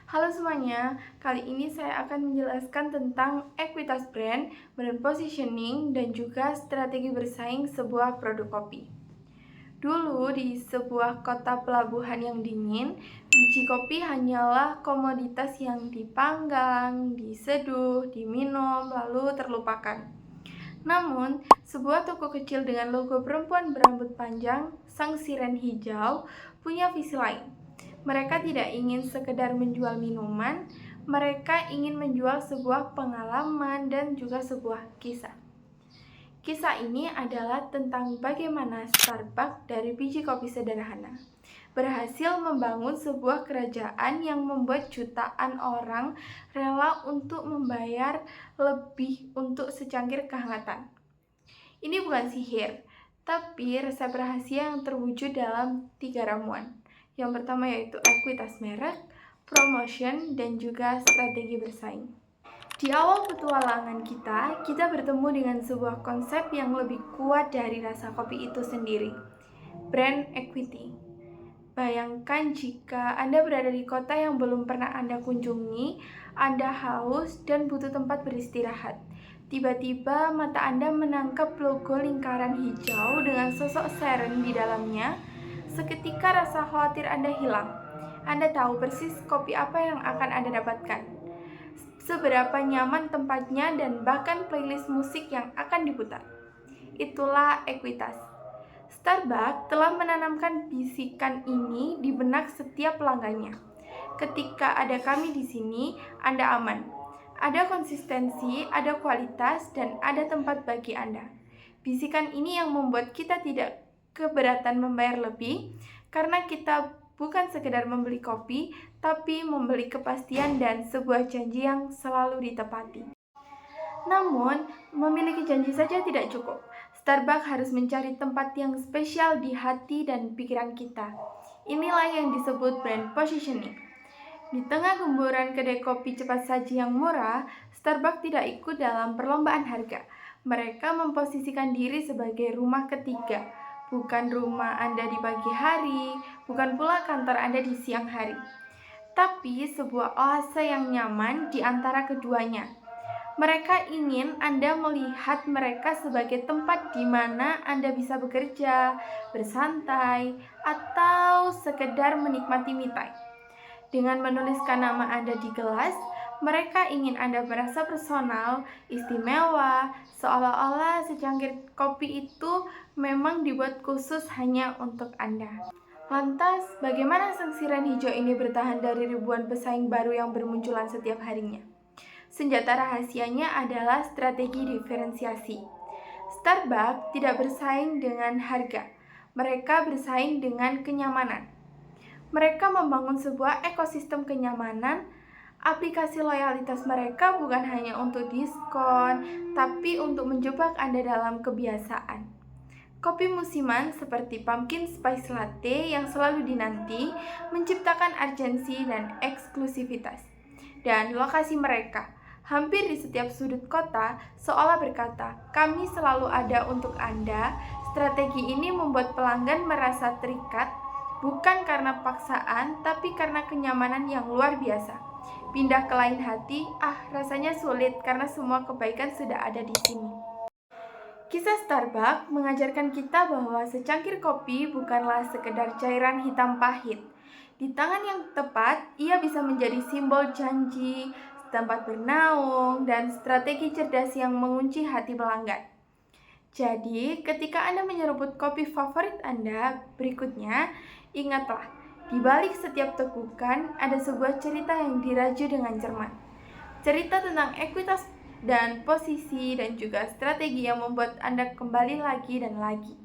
Halo semuanya, kali ini saya akan menjelaskan tentang ekuitas brand positioning, dan juga strategi bersaing sebuah produk kopi. Dulu di sebuah kota pelabuhan yang dingin, biji kopi hanyalah komoditas yang dipanggang, diseduh, diminum, lalu terlupakan. Namun, sebuah toko kecil dengan logo perempuan berambut panjang, sang siren hijau, punya visi lain. Mereka tidak ingin sekedar menjual minuman, mereka ingin menjual sebuah pengalaman dan juga sebuah kisah. Kisah ini adalah tentang bagaimana Starbucks dari biji kopi sederhana berhasil membangun sebuah kerajaan yang membuat jutaan orang rela untuk membayar lebih untuk secangkir kehangatan. Ini bukan sihir, tapi resep rahasia yang terwujud dalam 3 ramuan. Yang pertama yaitu ekuitas merek, promotion, dan juga strategi bersaing. Di awal petualangan kita bertemu dengan sebuah konsep yang lebih kuat dari rasa kopi itu sendiri, brand equity. Bayangkan jika Anda berada di kota yang belum pernah Anda kunjungi, Anda haus dan butuh tempat beristirahat. Tiba-tiba mata Anda menangkap logo lingkaran hijau dengan sosok siren di dalamnya. Seketika rasa khawatir Anda hilang. Anda tahu persis kopi apa yang akan Anda dapatkan, seberapa nyaman tempatnya, dan bahkan playlist musik yang akan diputar. Itulah ekuitas. Starbucks telah menanamkan bisikan ini di benak setiap pelanggannya. Ketika ada kami di sini, Anda aman. Ada konsistensi, ada kualitas, dan ada tempat bagi Anda. Bisikan ini yang membuat kita tidak keberatan membayar lebih, karena kita bukan sekedar membeli kopi, tapi membeli kepastian dan sebuah janji yang selalu ditepati. Namun, memiliki janji saja tidak cukup. Starbucks harus mencari tempat yang spesial di hati dan pikiran kita. Inilah yang disebut brand positioning. Di tengah gemburan kedai kopi cepat saji yang murah, Starbucks tidak ikut dalam perlombaan harga. Mereka memposisikan diri sebagai rumah ketiga, bukan rumah Anda di pagi hari, bukan pula kantor Anda di siang hari, tapi sebuah oase yang nyaman di antara keduanya. Mereka ingin Anda melihat mereka sebagai tempat di mana Anda bisa bekerja, bersantai, atau sekedar menikmati me time. Dengan menuliskan nama Anda di gelas, mereka ingin Anda merasa personal, istimewa, seolah-olah secangkir kopi itu memang dibuat khusus hanya untuk Anda. Lantas, bagaimana sang siren hijau ini bertahan dari ribuan pesaing baru yang bermunculan setiap harinya? Senjata rahasianya adalah strategi diferensiasi. Starbucks tidak bersaing dengan harga, mereka bersaing dengan kenyamanan. Mereka membangun sebuah ekosistem kenyamanan. Aplikasi loyalitas mereka bukan hanya untuk diskon, tapi untuk menjebak Anda dalam kebiasaan. Kopi musiman seperti pumpkin spice latte yang selalu dinanti menciptakan urgensi dan eksklusivitas. Dan lokasi mereka hampir di setiap sudut kota seolah berkata, "Kami selalu ada untuk Anda." Strategi ini membuat pelanggan merasa terikat, bukan karena paksaan, tapi karena kenyamanan yang luar biasa. Pindah ke lain hati, rasanya sulit karena semua kebaikan sudah ada di sini. Kisah Starbucks mengajarkan kita bahwa secangkir kopi bukanlah sekedar cairan hitam pahit. Di tangan yang tepat, ia bisa menjadi simbol janji, tempat bernaung, dan strategi cerdas yang mengunci hati pelanggan. Jadi, ketika Anda menyeruput kopi favorit Anda berikutnya, ingatlah, di balik setiap tekukan ada sebuah cerita yang diraju dengan cermat. Cerita tentang ekuitas dan posisi dan juga strategi yang membuat Anda kembali lagi dan lagi.